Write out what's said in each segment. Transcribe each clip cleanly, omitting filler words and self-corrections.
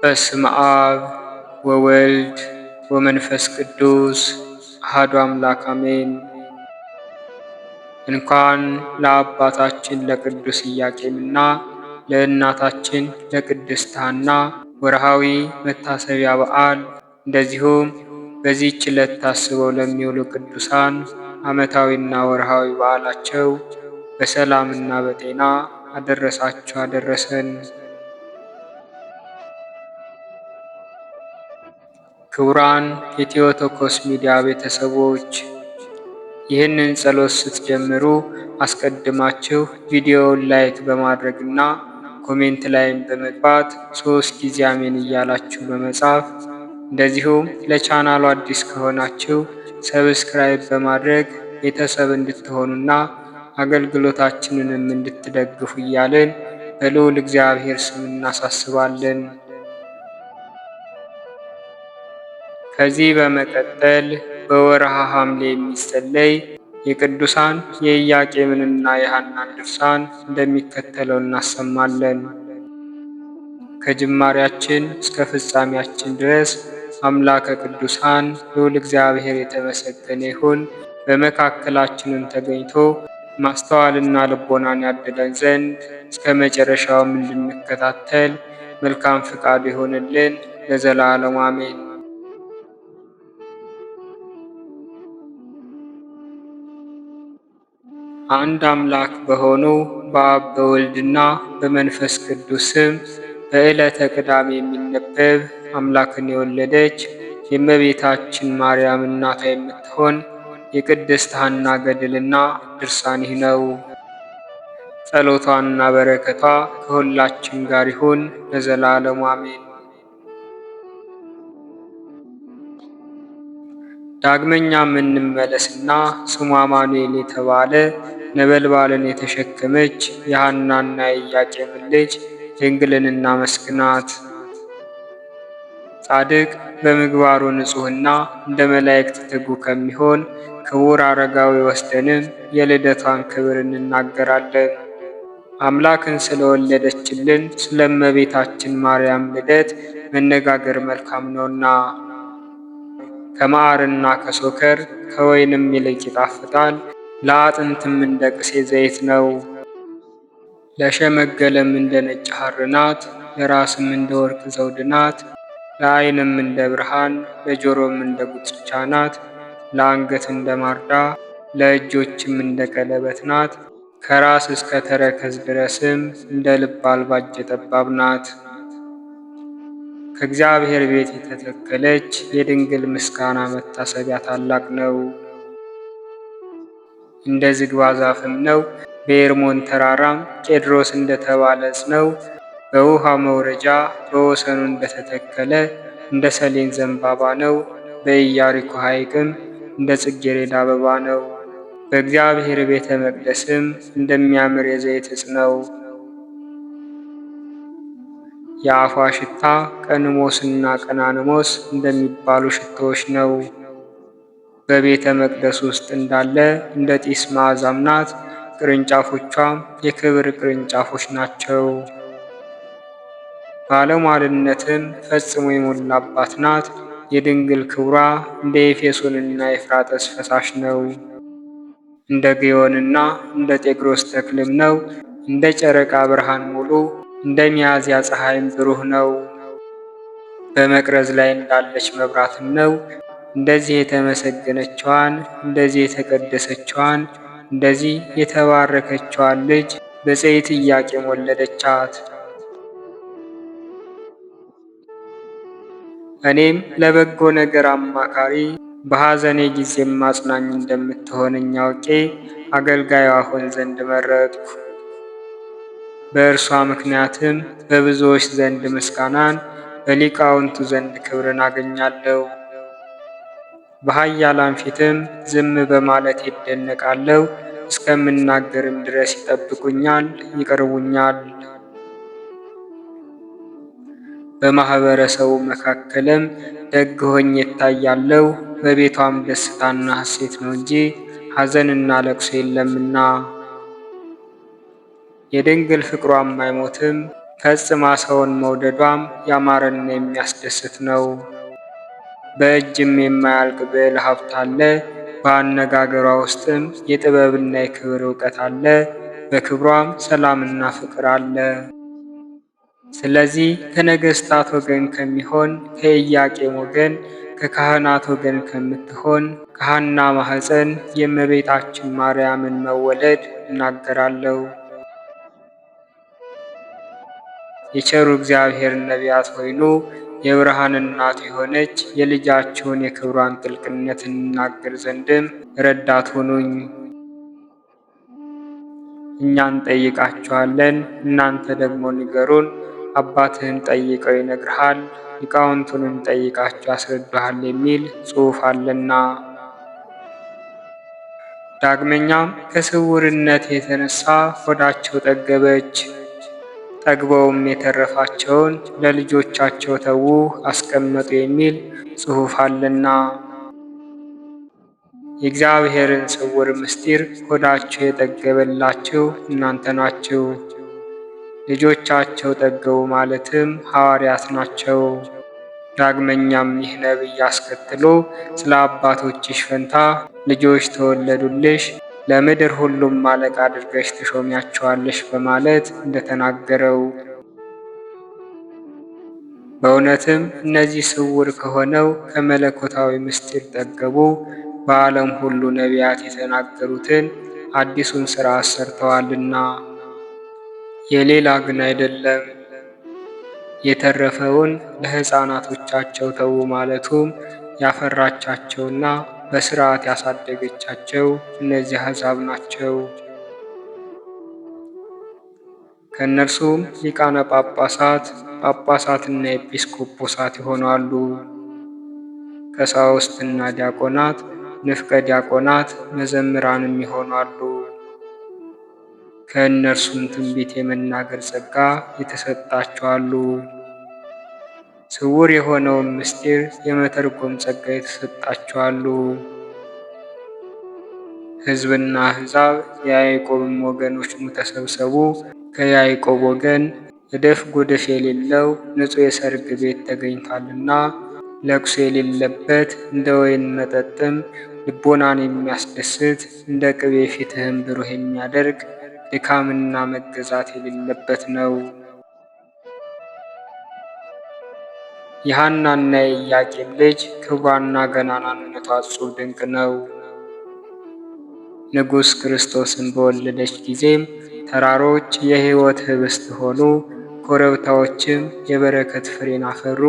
በስመ አብ ወወልድ ወመንፈስ ቅዱስ አሐዱ አምላክ አሜን። እንኳን ለአባታችን ለቅዱስ ኢያቄምና ለእናታችን ለቅድስት ሐና ወርሃዊ መታሰቢያ በዓል እንደዚሁም በዚህች ዕለት ታስበው ለሚውሉ ቅዱሳን ዓመታዊና ወርሃዊ በዓላቸው በሰላምና በጤና አደረሳችሁ አደረሰን። ክቡራን የቴዎቶኮስ ሚዲያ ቤተሰቦች ይህንን ጸሎት ስትጀምሩ አስቀድማችሁ ቪዲዮውን ላይክ በማድረግና ኮሜንት ላይም በመግባት 3 ጊዜ አሜን እያላችሁ በመጻፍ እንደዚሁም ለቻናሉ አዲስ ከሆናችሁ ሰብስክራይብ በማድረግ ቤተሰብ እንድትሆኑና አገልግሎታችንንም እንድትደግፉ እያልን በልዑል እግዚአብሔር ስም እናሳስባለን። ከዚህ በመቀጠል በወርሃ ሐምሌ የሚጸለይ የቅዱሳን የኢያቄምንና የሐናን ድርሳን እንደሚከተለው እናሰማለን። ከጅማሬያችን እስከ ፍጻሜያችን ድረስ አምላከ ቅዱሳን ልዑል እግዚአብሔር የተመሰገነ ይሁን። በመካከላችንም ተገኝቶ ማስተዋልና ልቦናን ያድለን ዘንድ እስከ መጨረሻውም እንድንከታተል መልካም ፍቃዱ ይሆንልን ለዘላለሙ አሜን። አንድ አምላክ በሆኑ በአብ በወልድና በመንፈስ ቅዱስ ስም በዕለተ ቅዳሜ የሚነበብ አምላክን የወለደች የእመቤታችን ማርያም እናቷ የምትሆን የቅድስት ሐና ገድልና ድርሳን ይህ ነው። ጸሎቷና በረከቷ ከሁላችን ጋር ይሁን ለዘላለሙ አሜን። ዳግመኛም እንመለስና ስሙ አማኑኤል የተባለ ነበልባልን የተሸከመች የሐናና የኢያቄምን ልጅ ድንግልን እናመስግናት። ጻድቅ በምግባሩ ንጹሕና እንደ መላእክት ትጉህ ከሚሆን ክቡር አረጋዊ ወስደንም የልደቷን ክብር እንናገራለን። አምላክን ስለወለደችልን ስለ እመቤታችን ማርያም ልደት መነጋገር መልካም ነውና ከማዕርና ከሶከር ከወይንም ይልቅ ይጣፍጣል፣ ለአጥንትም እንደ ቅሴ ዘይት ነው። ለሸመገለም እንደ ነጭ ሐር ናት፣ ለራስም እንደ ወርቅ ዘውድ ናት። ለዓይንም እንደ ብርሃን፣ ለጆሮም እንደ ጉትቻ ናት። ለአንገት እንደ ማርዳ፣ ለእጆችም እንደ ቀለበት ናት። ከራስ እስከ ተረከዝ ድረስም እንደ ልብ አልባጅ ጠባብ ናት። ከእግዚአብሔር ቤት የተተከለች የድንግል ምስጋና መታሰቢያ ታላቅ ነው። እንደ ዝግባ ዛፍም ነው። በኤርሞን ተራራም ቄድሮስ እንደተባለ ዕፅ ነው። በውሃ መውረጃ በወሰኑ እንደተተከለ እንደ ሰሌን ዘንባባ ነው። በኢያሪኮ ሐይቅም እንደ ጽጌረዳ አበባ ነው። በእግዚአብሔር ቤተ መቅደስም እንደሚያምር የዘይት ዕፅ ነው። የአፏ ሽታ ቀንሞስና ቀናንሞስ እንደሚባሉ ሽታዎች ነው። በቤተ መቅደስ ውስጥ እንዳለ እንደ ጢስ መዓዛም ናት። ቅርንጫፎቿም የክብር ቅርንጫፎች ናቸው። ባለሟልነትም ፈጽሞ የሞላባት ናት። የድንግል ክብሯ እንደ ኤፌሶንና ኤፍራጥስ ፈሳሽ ነው። እንደ ግዮንና እንደ ጤግሮስ ተክልም ነው። እንደ ጨረቃ ብርሃን ሙሉ እንደ ሚያዝያ ፀሐይም ብሩህ ነው። በመቅረዝ ላይ እንዳለች መብራትም ነው። እንደዚህ የተመሰገነችዋን እንደዚህ የተቀደሰችዋን እንደዚህ የተባረከችዋን ልጅ በጽዮን ኢያቄም ወለደቻት። እኔም ለበጎ ነገር አማካሪ በሐዘኔ ጊዜም አጽናኝ እንደምትሆነኝ አውቄ አገልጋዩ ሆን ዘንድ መረጥኩ። በእርሷ ምክንያትም በብዙዎች ዘንድ ምስጋናን በሊቃውንቱ ዘንድ ክብርን አገኛለሁ። በኃያላን ፊትም ዝም በማለት ይደነቃለሁ። እስከምናገርም ድረስ ይጠብቁኛል፣ ይቀርቡኛል። በማኅበረሰቡ መካከልም ደግ ሆኜ እታያለሁ። በቤቷም ደስታና ሐሴት ነው እንጂ ሐዘንና ለቅሶ የለምና። የድንግል ፍቅሯም አይሞትም፣ ፈጽማ ሰውን መውደዷም ያማረና የሚያስደስት ነው። በእጅም የማያልቅ ብዕል ሀብት አለ። በአነጋገሯ ውስጥም የጥበብና የክብር እውቀት አለ። በክብሯም ሰላምና ፍቅር አለ። ስለዚህ ከነገሥታት ወገን ከሚሆን ከኢያቄም ወገን ከካህናት ወገን ከምትሆን ከሐና ማኅፀን የእመቤታችን ማርያምን መወለድ እናገራለሁ። የቸሩ እግዚአብሔር ነቢያት ሆይኑ የብርሃን እናት የሆነች የልጃችሁን የክብሯን ጥልቅነት እንናገር ዘንድም ረዳት ሁኑኝ። እኛ እንጠይቃችኋለን፣ እናንተ ደግሞ ንገሩን። አባትህን ጠይቀው ይነግርሃል፣ ሊቃውንቱንም ጠይቃቸው ያስረዱሃል የሚል ጽሑፍ አለና። ዳግመኛም ከስውርነት የተነሳ ሆዳቸው ጠገበች፣ ጠግበውም የተረፋቸውን ለልጆቻቸው ተዉ አስቀመጡ የሚል ጽሑፍ አለና። የእግዚአብሔርን ስውር ምስጢር ሆዳቸው የጠገበላችሁ እናንተ ናችሁ። ልጆቻቸው ጠገቡ ማለትም ሐዋርያት ናቸው። ዳግመኛም ይህ ነቢይ አስከትሎ ስለ አባቶችሽ ፈንታ ልጆች ተወለዱልሽ፣ ለምድር ሁሉም አለቃ አድርገሽ ትሾሚያቸዋለሽ በማለት እንደተናገረው፣ በእውነትም እነዚህ ስውር ከሆነው ከመለኮታዊ ምስጢር ጠገቡ። በዓለም ሁሉ ነቢያት የተናገሩትን አዲሱን ሥርዓት ሰርተዋልና። የሌላ ግን አይደለም። የተረፈውን ለሕፃናቶቻቸው ተዉ ማለቱም ያፈራቻቸውና በሥርዓት ያሳደገቻቸው እነዚህ አሕዛብ ናቸው። ከእነርሱም ሊቃነ ጳጳሳት፣ ጳጳሳትና ኤጲስቆጶሳት ይሆናሉ። ቀሳውስትና ዲያቆናት፣ ንፍቀ ዲያቆናት፣ መዘምራንም ይሆናሉ። ከእነርሱም ትንቢት የመናገር ጸጋ የተሰጣቸው አሉ። ስውር የሆነውን ምስጢር የመተርጎም ጸጋ የተሰጣቸው አሉ። ሕዝብና አሕዛብ የያዕቆብም ወገኖች ኑ ተሰብሰቡ። ከያዕቆብ ወገን እድፍ ጉድፍ የሌለው ንጹሕ የሰርግ ቤት ተገኝቷልና፣ ለቅሶ የሌለበት እንደ ወይን መጠጥም ልቦናን የሚያስደስት እንደ ቅቤ ፊትህም ብሩህ የሚያደርግ ድካምና መገዛት የሌለበት ነው። የሐናና የኢያቄም ልጅ ክብሯና ገናናነቷ እጹብ ድንቅ ነው። ንጉሥ ክርስቶስን በወለደች ጊዜም ተራሮች የሕይወት ኅብስት ሆኑ፣ ኮረብታዎችም የበረከት ፍሬን አፈሩ፣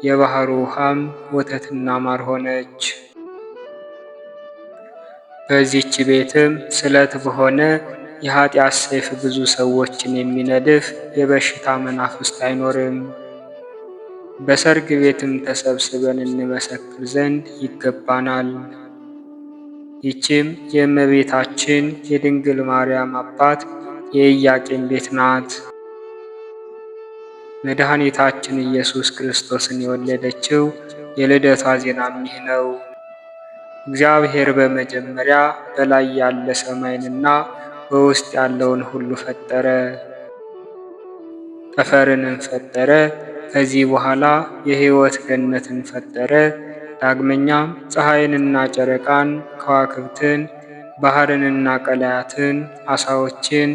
የባሕሩ ውሃም ወተትና ማር ሆነች። በዚህች ቤትም ስለት በሆነ የኃጢአት ሰይፍ ብዙ ሰዎችን የሚነድፍ የበሽታ መናፍስት አይኖርም። በሰርግ ቤትም ተሰብስበን እንመሰክር ዘንድ ይገባናል። ይህችም የእመቤታችን የድንግል ማርያም አባት የኢያቄም ቤት ናት። መድኃኒታችን ኢየሱስ ክርስቶስን የወለደችው የልደቷ ዜናም ይህ ነው። እግዚአብሔር በመጀመሪያ በላይ ያለ ሰማይንና በውስጥ ያለውን ሁሉ ፈጠረ። ጠፈርንም ፈጠረ። ከዚህ በኋላ የሕይወት ገነትን ፈጠረ። ዳግመኛም ፀሐይንና ጨረቃን፣ ከዋክብትን፣ ባህርንና ቀላያትን፣ አሳዎችን፣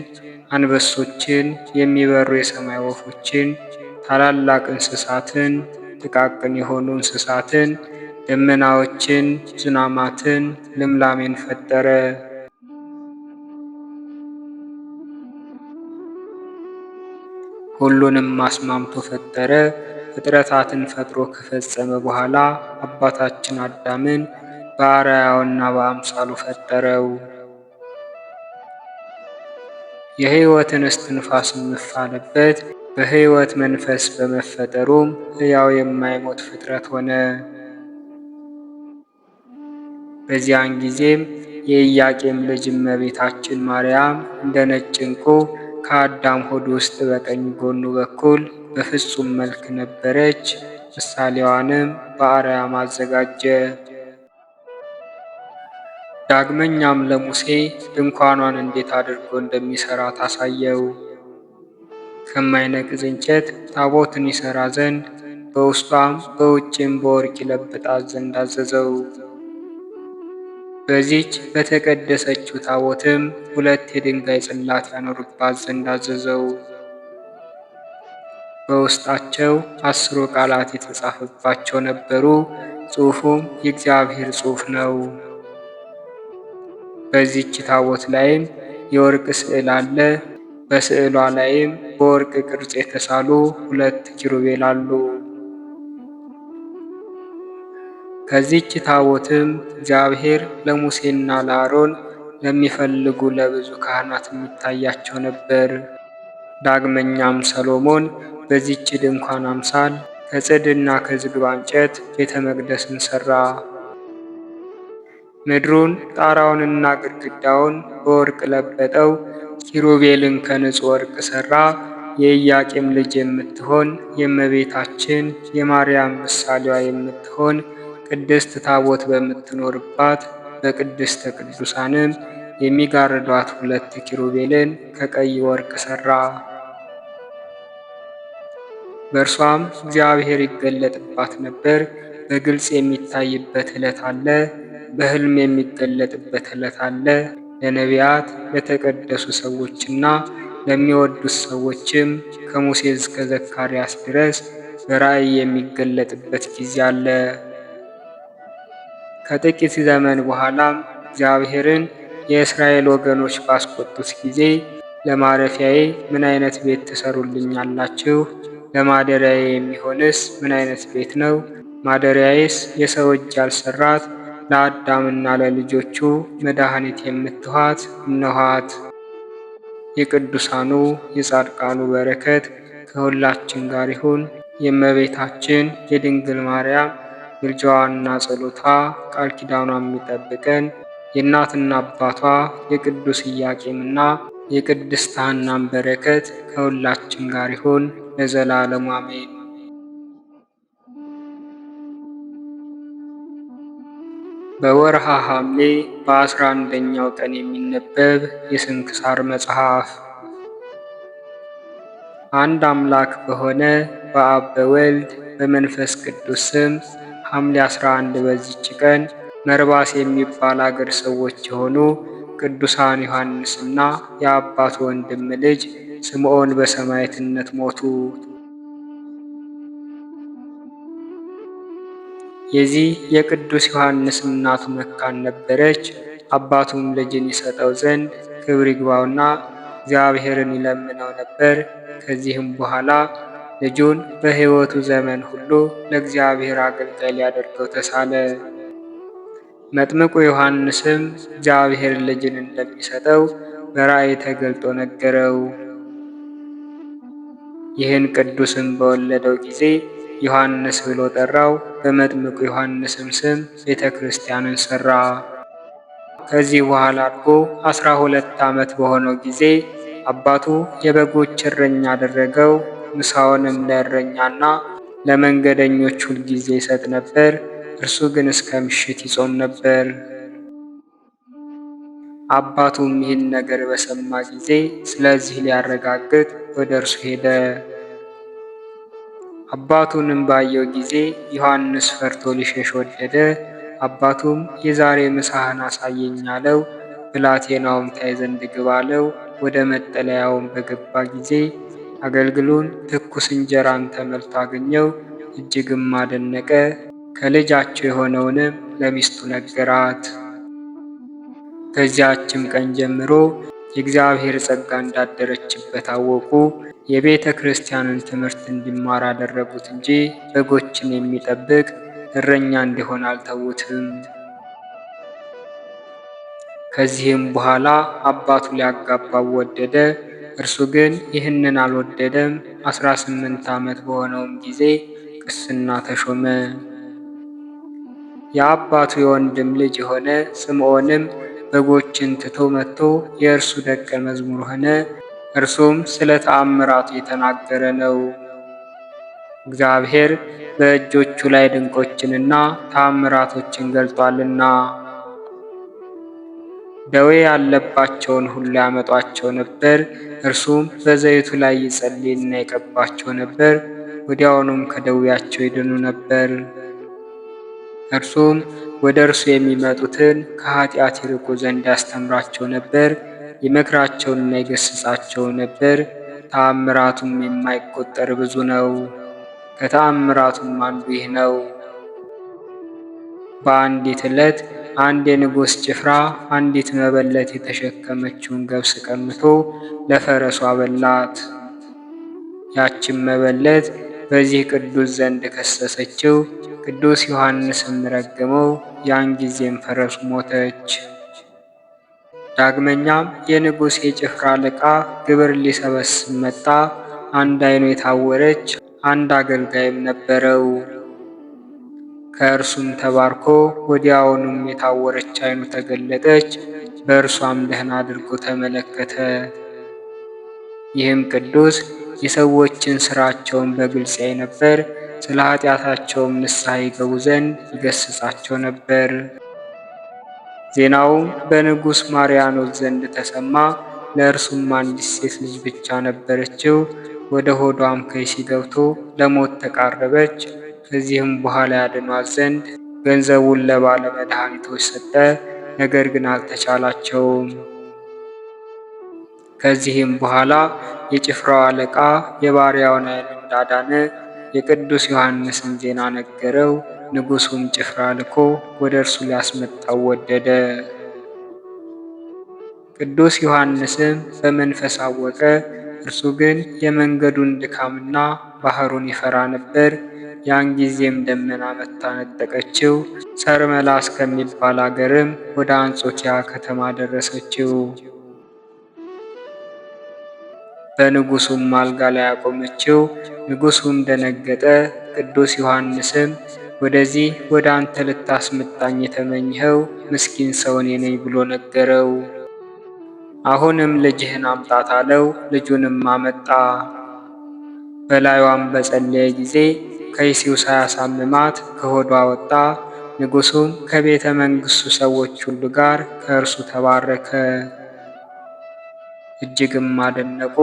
አንበሶችን፣ የሚበሩ የሰማይ ወፎችን፣ ታላላቅ እንስሳትን፣ ጥቃቅን የሆኑ እንስሳትን፣ ደመናዎችን፣ ዝናማትን፣ ልምላሜን ፈጠረ። ሁሉንም አስማምቶ ፈጠረ። ፍጥረታትን ፈጥሮ ከፈጸመ በኋላ አባታችን አዳምን በአርአያውና በአምሳሉ ፈጠረው። የሕይወትን እስትንፋስ እፍ አለበት። በሕይወት መንፈስ በመፈጠሩም ሕያው የማይሞት ፍጥረት ሆነ። በዚያን ጊዜም የኢያቄም ልጅ እመቤታችን ማርያም እንደ ነጭ ዕንቁ ከአዳም ሆድ ውስጥ በቀኝ ጎኑ በኩል በፍጹም መልክ ነበረች። ምሳሌዋንም በአርያም አዘጋጀ። ዳግመኛም ለሙሴ ድንኳኗን እንዴት አድርጎ እንደሚሠራ ታሳየው። ከማይነቅዝ እንጨት ታቦትን ይሠራ ዘንድ በውስጧም በውጭም በወርቅ ይለብጣት ዘንድ አዘዘው። በዚች በተቀደሰችው ታቦትም 2 የድንጋይ ጽላት ያኖርባት ዘንድ አዘዘው። በውስጣቸው 10 ቃላት የተጻፈባቸው ነበሩ። ጽሑፉም የእግዚአብሔር ጽሑፍ ነው። በዚች ታቦት ላይም የወርቅ ስዕል አለ። በስዕሏ ላይም በወርቅ ቅርጽ የተሳሉ 2 ኪሩቤል አሉ። ከዚች ታቦትም እግዚአብሔር ለሙሴና ለአሮን ለሚፈልጉ ለብዙ ካህናት የሚታያቸው ነበር። ዳግመኛም ሰሎሞን በዚች ድንኳን አምሳል ከጽድና ከዝግባ እንጨት ቤተ መቅደስን ሠራ። ምድሩን ጣራውንና ግድግዳውን በወርቅ ለበጠው። ኪሩቤልን ከንጹሕ ወርቅ ሠራ። የኢያቄም ልጅ የምትሆን የእመቤታችን የማርያም ምሳሌዋ የምትሆን ቅድስት ታቦት በምትኖርባት በቅድስተ ቅዱሳንም የሚጋርዷት 2 ኪሩቤልን ከቀይ ወርቅ ሠራ። በእርሷም እግዚአብሔር ይገለጥባት ነበር። በግልጽ የሚታይበት ዕለት አለ፣ በሕልም የሚገለጥበት ዕለት አለ። ለነቢያት ለተቀደሱ ሰዎችና ለሚወዱት ሰዎችም ከሙሴ እስከ ዘካርያስ ድረስ በራእይ የሚገለጥበት ጊዜ አለ። ከጥቂት ዘመን በኋላም እግዚአብሔርን የእስራኤል ወገኖች ባስቆጡት ጊዜ ለማረፊያዬ ምን አይነት ቤት ትሰሩልኛላችሁ? ለማደሪያዬ የሚሆንስ ምን አይነት ቤት ነው? ማደሪያዬስ የሰው እጅ ያልሰራት ለአዳምና ለልጆቹ መድኃኒት የምትኋት እነኋት። የቅዱሳኑ የጻድቃኑ በረከት ከሁላችን ጋር ይሁን። የእመቤታችን የድንግል ማርያም ምልጃዋና ጸሎቷ ቃል ኪዳኗ የሚጠብቀን የእናትና አባቷ የቅዱስ ኢያቄምና የቅድስት ሐናም በረከት ከሁላችን ጋር ይሁን ለዘላለሙ አሜን። በወርሃ ሐምሌ በ11ኛው ቀን የሚነበብ የስንክሳር መጽሐፍ። አንድ አምላክ በሆነ በአብ በወልድ በመንፈስ ቅዱስ ስም ሐምሌ 11 በዚች ቀን መርባስ የሚባል አገር ሰዎች የሆኑ ቅዱሳን ዮሐንስና የአባቱ ወንድም ልጅ ስምዖን በሰማዕትነት ሞቱ። የዚህ የቅዱስ ዮሐንስ እናቱ መካን ነበረች። አባቱም ልጅን ይሰጠው ዘንድ ክብር ይግባውና እግዚአብሔርን ይለምነው ነበር። ከዚህም በኋላ ልጁን በሕይወቱ ዘመን ሁሉ ለእግዚአብሔር አገልጋይ ሊያደርገው ተሳለ። መጥምቁ ዮሐንስም እግዚአብሔር ልጅን እንደሚሰጠው በራእይ ተገልጦ ነገረው። ይህን ቅዱስም በወለደው ጊዜ ዮሐንስ ብሎ ጠራው። በመጥምቁ ዮሐንስም ስም ቤተ ክርስቲያንን ሠራ። ከዚህ በኋላ አድጎ 12 ዓመት በሆነው ጊዜ አባቱ የበጎች እረኛ አደረገው። ምሳውንም ለእረኛና ለመንገደኞች ሁልጊዜ ይሰጥ ነበር። እርሱ ግን እስከ ምሽት ይጾም ነበር። አባቱም ይህን ነገር በሰማ ጊዜ ስለዚህ ሊያረጋግጥ ወደ እርሱ ሄደ። አባቱንም ባየው ጊዜ ዮሐንስ ፈርቶ ሊሸሽ ወደደ። አባቱም የዛሬ ምሳህን አሳየኝ አለው። ብላቴናውም ታይ ዘንድ ግባ አለው። ወደ መጠለያውም በገባ ጊዜ አገልግሉን ትኩስ እንጀራን ተመልቶ አገኘው። እጅግም አደነቀ። ከልጃቸው የሆነውንም ለሚስቱ ነገራት። ከዚያችም ቀን ጀምሮ የእግዚአብሔር ጸጋ እንዳደረችበት አወቁ። የቤተ ክርስቲያንን ትምህርት እንዲማር አደረጉት እንጂ በጎችን የሚጠብቅ እረኛ እንዲሆን አልተዉትም። ከዚህም በኋላ አባቱ ሊያጋባው ወደደ። እርሱ ግን ይህንን አልወደደም። 18 ዓመት በሆነውም ጊዜ ቅስና ተሾመ። የአባቱ የወንድም ልጅ የሆነ ስምዖንም በጎችን ትቶ መጥቶ የእርሱ ደቀ መዝሙር ሆነ። እርሱም ስለ ተአምራቱ የተናገረ ነው። እግዚአብሔር በእጆቹ ላይ ድንቆችንና ተአምራቶችን ገልጧልና። ደዌ ያለባቸውን ሁሉ ያመጧቸው ነበር። እርሱም በዘይቱ ላይ ይጸልይና ይቀባቸው ነበር። ወዲያውኑም ከደዌያቸው ይድኑ ነበር። እርሱም ወደ እርሱ የሚመጡትን ከኃጢአት ይርቁ ዘንድ ያስተምራቸው ነበር። ይመክራቸውንና ይገሥጻቸው ነበር። ተአምራቱም የማይቆጠር ብዙ ነው። ከተአምራቱም አንዱ ይህ ነው። በአንዲት ዕለት አንድ የንጉሥ ጭፍራ አንዲት መበለት የተሸከመችውን ገብስ ቀምቶ ለፈረሱ አበላት። ያችን መበለት በዚህ ቅዱስ ዘንድ ከሰሰችው። ቅዱስ ዮሐንስም ረገመው። ያን ጊዜም ፈረሱ ሞተች። ዳግመኛም የንጉሥ የጭፍራ አለቃ ግብር ሊሰበስብ መጣ። አንድ ዓይኑ የታወረች አንድ አገልጋይም ነበረው። ከእርሱም ተባርኮ ወዲያውኑም የታወረች ዓይኑ ተገለጠች። በእርሷም ደህና አድርጎ ተመለከተ። ይህም ቅዱስ የሰዎችን ሥራቸውን በግልጽ ያይ ነበር። ስለ ኃጢአታቸውም ንስሐ ይገቡ ዘንድ ይገሥጻቸው ነበር። ዜናውም በንጉሥ ማርያኖስ ዘንድ ተሰማ። ለእርሱም አንዲት ሴት ልጅ ብቻ ነበረችው። ወደ ሆዷም ከይሲ ገብቶ ለሞት ተቃረበች። ከዚህም በኋላ ያድኗት ዘንድ ገንዘቡን ለባለ መድኃኒቶች ሰጠ። ነገር ግን አልተቻላቸውም። ከዚህም በኋላ የጭፍራው አለቃ የባሪያውን ዓይን እንዳዳነ የቅዱስ ዮሐንስን ዜና ነገረው። ንጉሡም ጭፍራ ልኮ ወደ እርሱ ሊያስመጣው ወደደ። ቅዱስ ዮሐንስም በመንፈስ አወቀ። እርሱ ግን የመንገዱን ድካምና ባህሩን ይፈራ ነበር። ያን ጊዜም ደመና መታ ነጠቀችው። ሰርመላ እስከሚባል አገርም ወደ አንጾኪያ ከተማ ደረሰችው። በንጉሡም አልጋ ላይ አቆመችው። ንጉሡም ደነገጠ። ቅዱስ ዮሐንስም ወደዚህ ወደ አንተ ልታስመጣኝ የተመኘኸው ምስኪን ሰው እኔ ነኝ ብሎ ነገረው። አሁንም ልጅህን አምጣት አለው። ልጁንም አመጣ። በላዩም በጸለየ ጊዜ ከይሲው ሳያሳምማት ከሆዷ ወጣ። ንጉሡም ከቤተ መንግሥቱ ሰዎች ሁሉ ጋር ከእርሱ ተባረከ። እጅግም አደነቁ።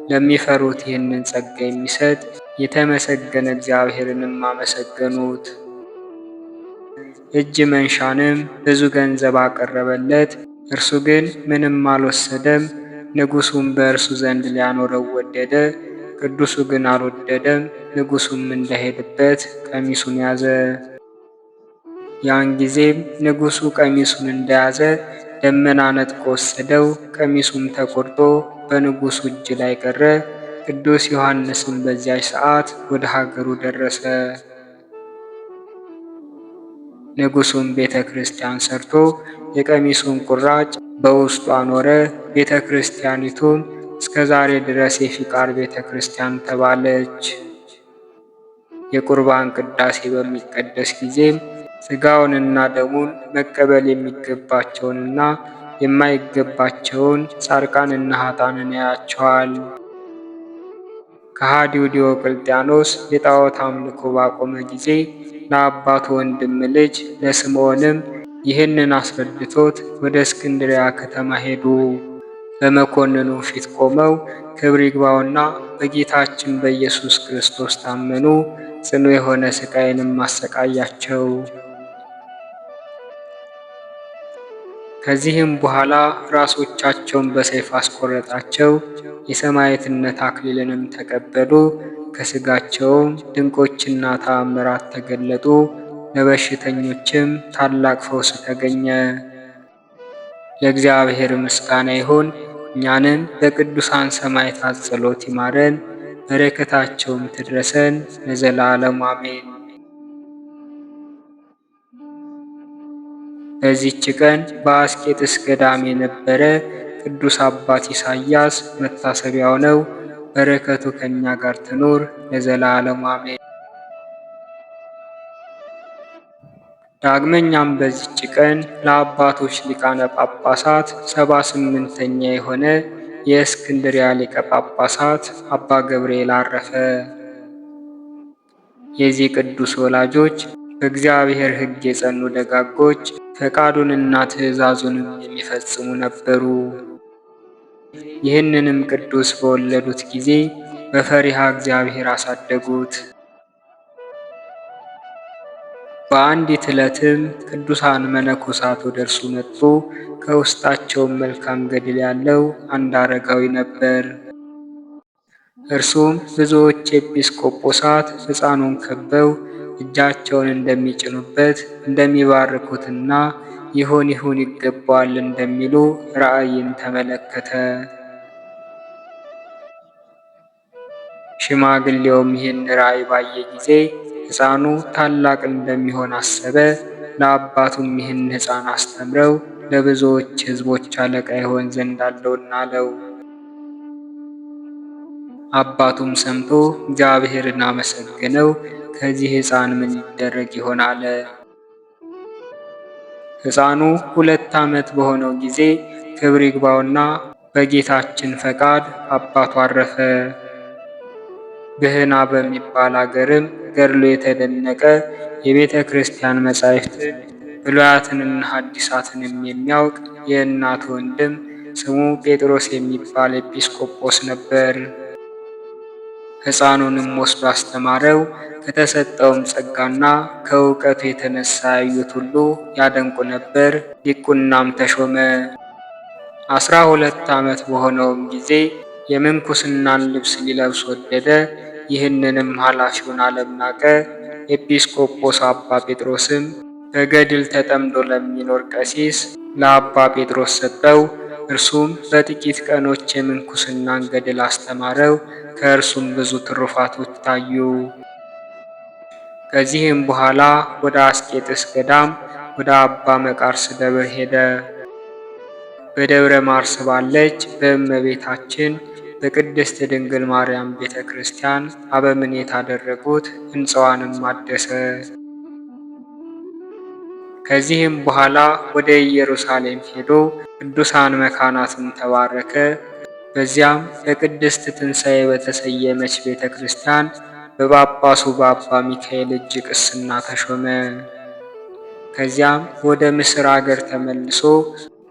ለሚፈሩት ይህንን ጸጋ የሚሰጥ የተመሰገነ እግዚአብሔርንም አመሰገኑት። እጅ መንሻንም ብዙ ገንዘብ አቀረበለት። እርሱ ግን ምንም አልወሰደም። ንጉሡም በእርሱ ዘንድ ሊያኖረው ወደደ። ቅዱሱ ግን አልወደደም። ንጉሡም እንዳይሄድበት ቀሚሱን ያዘ። ያን ጊዜም ንጉሡ ቀሚሱን እንደያዘ ደመና ነጥቆ ወሰደው። ቀሚሱም ተቆርጦ በንጉሡ እጅ ላይ ቀረ። ቅዱስ ዮሐንስም በዚያች ሰዓት ወደ ሀገሩ ደረሰ። ንጉሡም ቤተ ክርስቲያን ሰርቶ የቀሚሱን ቁራጭ በውስጡ አኖረ። ቤተ ክርስቲያኒቱም እስከ ዛሬ ድረስ የፊቃር ቤተ ክርስቲያን ተባለች። የቁርባን ቅዳሴ በሚቀደስ ጊዜም ሥጋውንና ደሙን መቀበል የሚገባቸውንና የማይገባቸውን ጻድቃንና ኃጥአንን ያያቸዋል። ከሃዲው ዲዮቅልጥያኖስ የጣዖት አምልኮ ባቆመ ጊዜ ለአባቱ ወንድም ልጅ ለስምዖንም ይህንን አስረድቶት ወደ እስክንድርያ ከተማ ሄዱ። በመኮንኑ ፊት ቆመው ክብር ይግባውና በጌታችን በኢየሱስ ክርስቶስ ታመኑ። ጽኑ የሆነ ሥቃይንም አሰቃያቸው። ከዚህም በኋላ ራሶቻቸውን በሰይፍ አስቆረጣቸው። የሰማዕትነት አክሊልንም ተቀበሉ። ከሥጋቸውም ድንቆችና ተአምራት ተገለጡ። ለበሽተኞችም ታላቅ ፈውስ ተገኘ። ለእግዚአብሔር ምስጋና ይሁን። እኛንም በቅዱሳን ሰማዕታት ጸሎት ይማረን፣ በረከታቸውም ትድረሰን ለዘላለሙ አሜን። በዚህች ቀን በአስቄጥስ ገዳም የነበረ ቅዱስ አባት ኢሳይያስ መታሰቢያው ነው። በረከቱ ከእኛ ጋር ትኑር ለዘላለሙ አሜን። ዳግመኛም በዚህች ቀን ለአባቶች ሊቃነ ጳጳሳት 78ኛ የሆነ የእስክንድርያ ሊቀ ጳጳሳት አባ ገብርኤል አረፈ። የዚህ ቅዱስ ወላጆች በእግዚአብሔር ሕግ የጸኑ ደጋጎች ፈቃዱንና ትእዛዙንም የሚፈጽሙ ነበሩ። ይህንንም ቅዱስ በወለዱት ጊዜ በፈሪሃ እግዚአብሔር አሳደጉት። በአንዲት ዕለትም ቅዱሳን መነኮሳት ወደ እርሱ መጡ። ከውስጣቸውም መልካም ገድል ያለው አንድ አረጋዊ ነበር። እርሱም ብዙዎች ኤጲስቆጶሳት ሕፃኑን ከበው እጃቸውን እንደሚጭኑበት እንደሚባርኩትና ይሁን ይሁን ይገባዋል እንደሚሉ ራእይን ተመለከተ። ሽማግሌውም ይህን ራእይ ባየ ጊዜ ሕፃኑ ታላቅ እንደሚሆን አሰበ። ለአባቱም ይህን ሕፃን አስተምረው ለብዙዎች ሕዝቦች አለቃ ይሆን ዘንድ አለውና አለው። አባቱም ሰምቶ እግዚአብሔርን አመሰገነው። ከዚህ ሕፃን ምን ይደረግ ይሆን አለ። ሕፃኑ 2 ዓመት በሆነው ጊዜ ክብር ይግባውና በጌታችን ፈቃድ አባቱ አረፈ። ብህና በሚባል አገርም ገድሎ የተደነቀ የቤተ ክርስቲያን መጻሕፍትን ብሉያትንና ሐዲሳትንም የሚያውቅ የእናቱ ወንድም ስሙ ጴጥሮስ የሚባል ኤጲስቆጶስ ነበር። ሕፃኑንም ወስዶ አስተማረው። ከተሰጠውም ጸጋና ከእውቀቱ የተነሳ ያዩት ሁሉ ያደንቁ ነበር። ዲቁናም ተሾመ። 12 ዓመት በሆነውም ጊዜ የምንኩስናን ልብስ ሊለብስ ወደደ። ይህንንም ኃላፊውን ዓለም ናቀ። ኤጲስቆጶስ አባ ጴጥሮስም በገድል ተጠምዶ ለሚኖር ቀሲስ ለአባ ጴጥሮስ ሰጠው። እርሱም በጥቂት ቀኖች የምንኩስናን ገድል አስተማረው። ከእርሱም ብዙ ትሩፋቶች ታዩ። ከዚህም በኋላ ወደ አስቄጥስ ገዳም ወደ አባ መቃርስ ደብር ሄደ። በደብረ ማርስ ባለች በእመቤታችን በቅድስት ድንግል ማርያም ቤተ ክርስቲያን አበምኔት አደረጉት። ሕንፃዋንም አደሰ። ከዚህም በኋላ ወደ ኢየሩሳሌም ሄዶ ቅዱሳን መካናትን ተባረከ። በዚያም በቅድስት ትንሣኤ በተሰየመች ቤተ ክርስቲያን በጳጳሱ በአባ ሚካኤል እጅ ቅስና ተሾመ። ከዚያም ወደ ምስር አገር ተመልሶ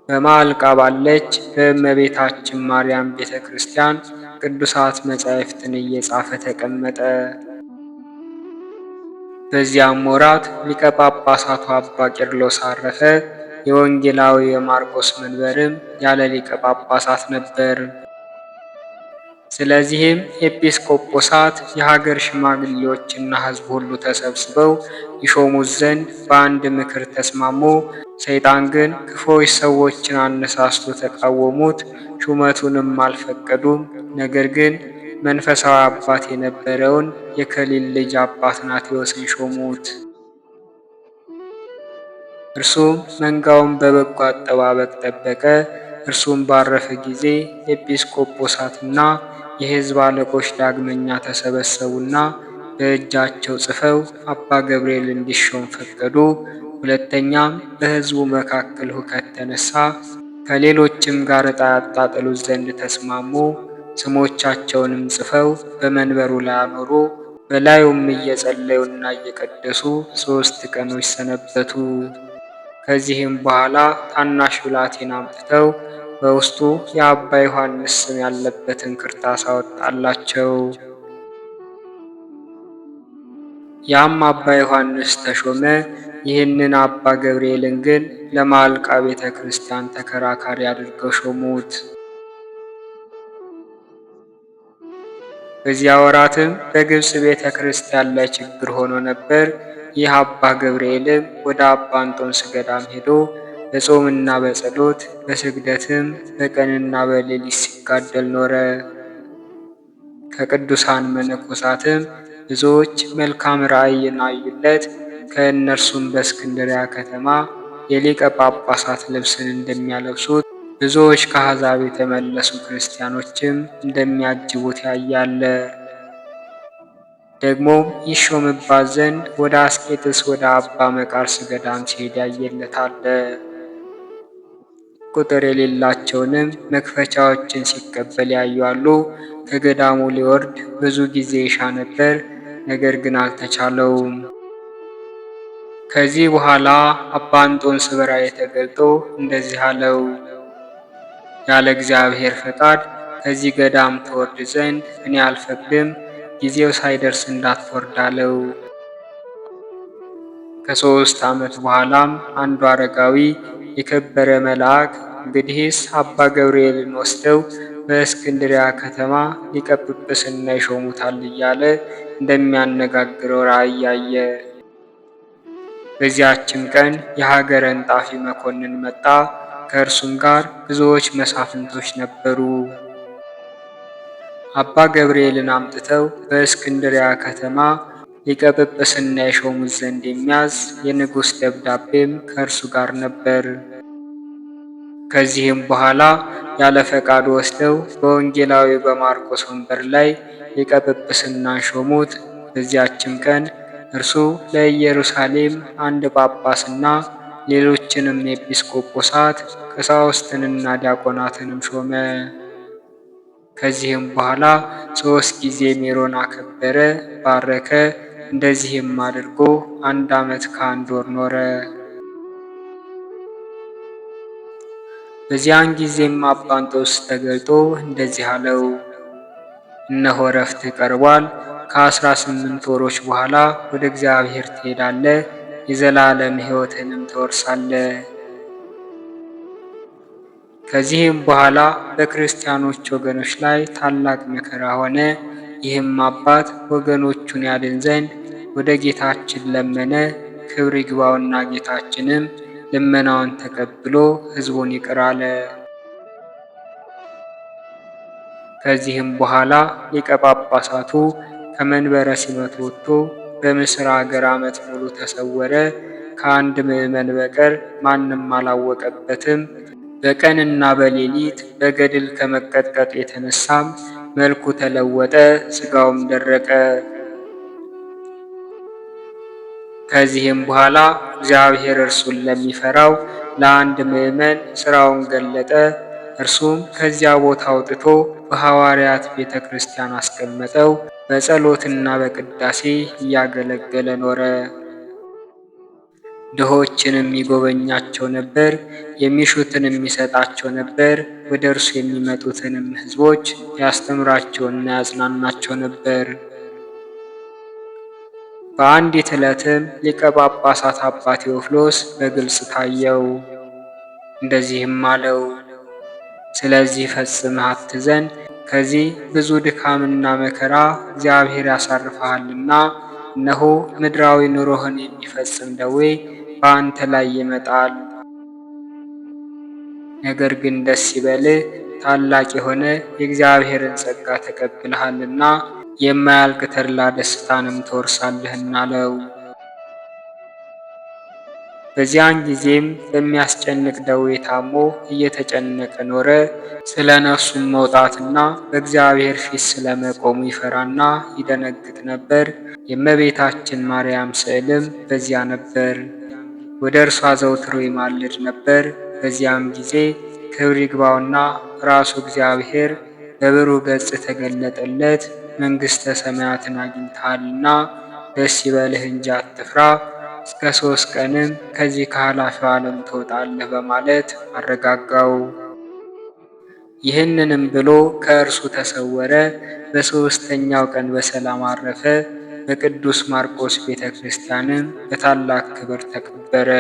በማዕልቃ ባለች በእመቤታችን ማርያም ቤተ ክርስቲያን ቅዱሳት መጻሕፍትን እየጻፈ ተቀመጠ። በዚያም ወራት ሊቀ ጳጳሳቱ አባ ቄርሎስ አረፈ። የወንጌላዊ የማርቆስ መንበርም ያለ ሊቀ ጳጳሳት ነበር። ስለዚህም ኤጲስቆጶሳት የሀገር ሽማግሌዎችና ሕዝብ ሁሉ ተሰብስበው ይሾሙት ዘንድ በአንድ ምክር ተስማሙ። ሰይጣን ግን ክፉዎች ሰዎችን አነሳስቶ ተቃወሙት፣ ሹመቱንም አልፈቀዱም። ነገር ግን መንፈሳዊ አባት የነበረውን የከሊል ልጅ አባ አትናቴዎስን ሾሙት። እርሱም መንጋውን በበጎ አጠባበቅ ጠበቀ። እርሱም ባረፈ ጊዜ ኤጲስቆጶሳትና የሕዝብ አለቆች ዳግመኛ ተሰበሰቡና በእጃቸው ጽፈው አባ ገብርኤል እንዲሾም ፈቀዱ። ሁለተኛም በሕዝቡ መካከል ሁከት ተነሳ። ከሌሎችም ጋር ዕጣ ያጣጥሉት ዘንድ ተስማሙ። ስሞቻቸውንም ጽፈው በመንበሩ ላይ አኖሩ። በላዩም እየጸለዩና እየቀደሱ 3 ቀኖች ሰነበቱ። ከዚህም በኋላ ታናሽ ብላቴና አምጥተው በውስጡ የአባ ዮሐንስ ስም ያለበትን ክርታስ አወጣላቸው። ያም አባ ዮሐንስ ተሾመ። ይህንን አባ ገብርኤልን ግን ለማዕልቃ ቤተ ክርስቲያን ተከራካሪ አድርገው ሾሙት። በዚያ ወራትም በግብፅ ቤተ ክርስቲያን ላይ ችግር ሆኖ ነበር። ይህ አባ ገብርኤልም ወደ አባ እንጦንስ ገዳም ሄዶ በጾምና በጸሎት በስግደትም በቀንና በሌሊት ሲጋደል ኖረ። ከቅዱሳን መነኮሳትም ብዙዎች መልካም ራእይን አዩለት። ከእነርሱም በእስክንድርያ ከተማ የሊቀ ጳጳሳት ልብስን እንደሚያለብሱት ብዙዎች ከአሕዛብ የተመለሱ ክርስቲያኖችም እንደሚያጅቡት ያያለ። ደግሞም ይሾምባት ዘንድ ወደ አስቄጥስ ወደ አባ መቃርስ ገዳም ሲሄድ ያየለታለ። ቁጥር የሌላቸውንም መክፈቻዎችን ሲቀበል ያዩአሉ። ከገዳሙ ሊወርድ ብዙ ጊዜ ይሻ ነበር፣ ነገር ግን አልተቻለውም። ከዚህ በኋላ አባ እንጦንስ በራእይ ተገልጦ እንደዚህ አለው። ያለ እግዚአብሔር ፈቃድ ከዚህ ገዳም ትወርድ ዘንድ እኔ አልፈቅድም፣ ጊዜው ሳይደርስ እንዳትወርድ አለው። ከ3 ዓመት በኋላም አንዱ አረጋዊ የከበረ መልአክ እንግዲህስ አባ ገብርኤልን ወስደው በእስክንድሪያ ከተማ ሊቀ ጵጵስና ይሾሙታል እያለ እንደሚያነጋግረው ራእይ አየ። በዚያችም ቀን የሀገረ እንጣፊ መኮንን መጣ። ከእርሱም ጋር ብዙዎች መሳፍንቶች ነበሩ። አባ ገብርኤልን አምጥተው በእስክንድሪያ ከተማ ሊቀ ጵጵስና የሾሙት ዘንድ የሚያዝ የንጉሥ ደብዳቤም ከእርሱ ጋር ነበር። ከዚህም በኋላ ያለ ፈቃዱ ወስደው በወንጌላዊ በማርቆስ ወንበር ላይ ሊቀ ጵጵስናን ሾሙት። በዚያችም ቀን እርሱ ለኢየሩሳሌም አንድ ጳጳስና ሌሎችንም ኤጲስቆጶሳት ቀሳውስትንና ዲያቆናትንም ሾመ። ከዚህም በኋላ 3 ጊዜ ሜሮን አከበረ፣ ባረከ። እንደዚህም አድርጎ 1 ዓመት ከ1 ወር ኖረ። በዚያን ጊዜም አባ እንጦንስ ተገልጦ እንደዚህ አለው። እነሆ ዕረፍትህ ቀርቧል። ከ18 ወሮች በኋላ ወደ እግዚአብሔር ትሄዳለህ፣ የዘላለም ሕይወትንም ትወርሳለህ። ከዚህም በኋላ በክርስቲያኖች ወገኖች ላይ ታላቅ መከራ ሆነ። ይህም አባት ወገኖቹን ያድን ዘንድ ወደ ጌታችን ለመነ። ክብር ይግባውና ጌታችንም ልመናውን ተቀብሎ ሕዝቡን ይቅር አለ። ከዚህም በኋላ ሊቀ ጳጳሳቱ ከመንበረ ሲመቱ ወጥቶ በምስር አገር ዓመት ሙሉ ተሰወረ። ከአንድ ምዕመን በቀር ማንም አላወቀበትም። በቀንና በሌሊት በገድል ከመቀጥቀጥ የተነሳም መልኩ ተለወጠ፣ ሥጋውም ደረቀ። ከዚህም በኋላ እግዚአብሔር እርሱን ለሚፈራው ለአንድ ምዕመን ሥራውን ገለጠ። እርሱም ከዚያ ቦታ አውጥቶ በሐዋርያት ቤተ ክርስቲያን አስቀመጠው። በጸሎትና በቅዳሴ እያገለገለ ኖረ። ድሆችንም ይጎበኛቸው ነበር፣ የሚሹትንም ይሰጣቸው ነበር። ወደ እርሱ የሚመጡትንም ሕዝቦች ያስተምራቸውና ያጽናናቸው ነበር። በአንዲት ዕለትም ሊቀ ጳጳሳት አባ ቴዎፍሎስ በግልጽ ታየው። እንደዚህም አለው፣ ስለዚህ ፈጽመህ አትዘን፣ ከዚህ ብዙ ድካምና መከራ እግዚአብሔር ያሳርፈሃልና። እነሆ ምድራዊ ኑሮህን የሚፈጽም ደዌ በአንተ ላይ ይመጣል። ነገር ግን ደስ ይበልህ፣ ታላቅ የሆነ የእግዚአብሔርን ጸጋ ተቀብለሃልና የማያልቅ ተድላ ደስታንም ትወርሳለህና አለው። በዚያን ጊዜም በሚያስጨንቅ ደዌ ታሞ እየተጨነቀ ኖረ። ስለ ነፍሱም መውጣትና በእግዚአብሔር ፊት ስለመቆሙ ይፈራና ይደነግጥ ነበር። የእመቤታችን ማርያም ስዕልም በዚያ ነበር። ወደ እርሷ ዘውትሮ ይማልድ ነበር። በዚያም ጊዜ ክብር ይግባውና ራሱ እግዚአብሔር በብሩህ ገጽ ተገለጠለት። መንግሥተ ሰማያትን አግኝተሃልና ደስ ይበልህ እንጂ አትፍራ፣ እስከ 3 ቀንም ከዚህ ከኃላፊው ዓለም ትወጣለህ በማለት አረጋጋው። ይህንንም ብሎ ከእርሱ ተሰወረ። በሦስተኛው ቀን በሰላም አረፈ። በቅዱስ ማርቆስ ቤተ ክርስቲያንም በታላቅ ክብር ተቀበረ።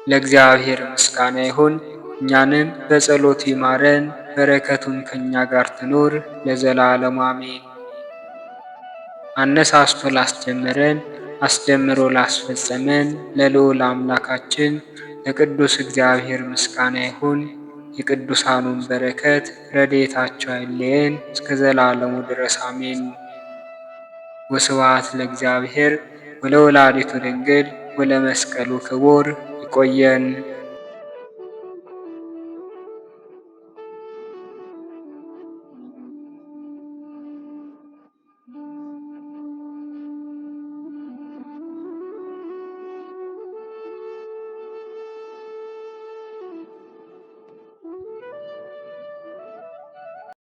ለእግዚአብሔር ምስጋና ይሁን። እኛንም በጸሎቱ ይማረን፣ በረከቱን ከእኛ ጋር ትኑር ለዘላለሙ አሜን። አነሳስቶ ላስጀመረን አስጀምሮ ላስፈጸመን ለልዑል አምላካችን ለቅዱስ እግዚአብሔር ምስጋና ይሁን። የቅዱሳኑን በረከት ረድኤታቸው አይለየን እስከ ዘላለሙ ድረስ አሜን። ወስብሐት ለእግዚአብሔር ወለወላዲቱ ድንግል ወለመስቀሉ ክቡር። ይቆየን።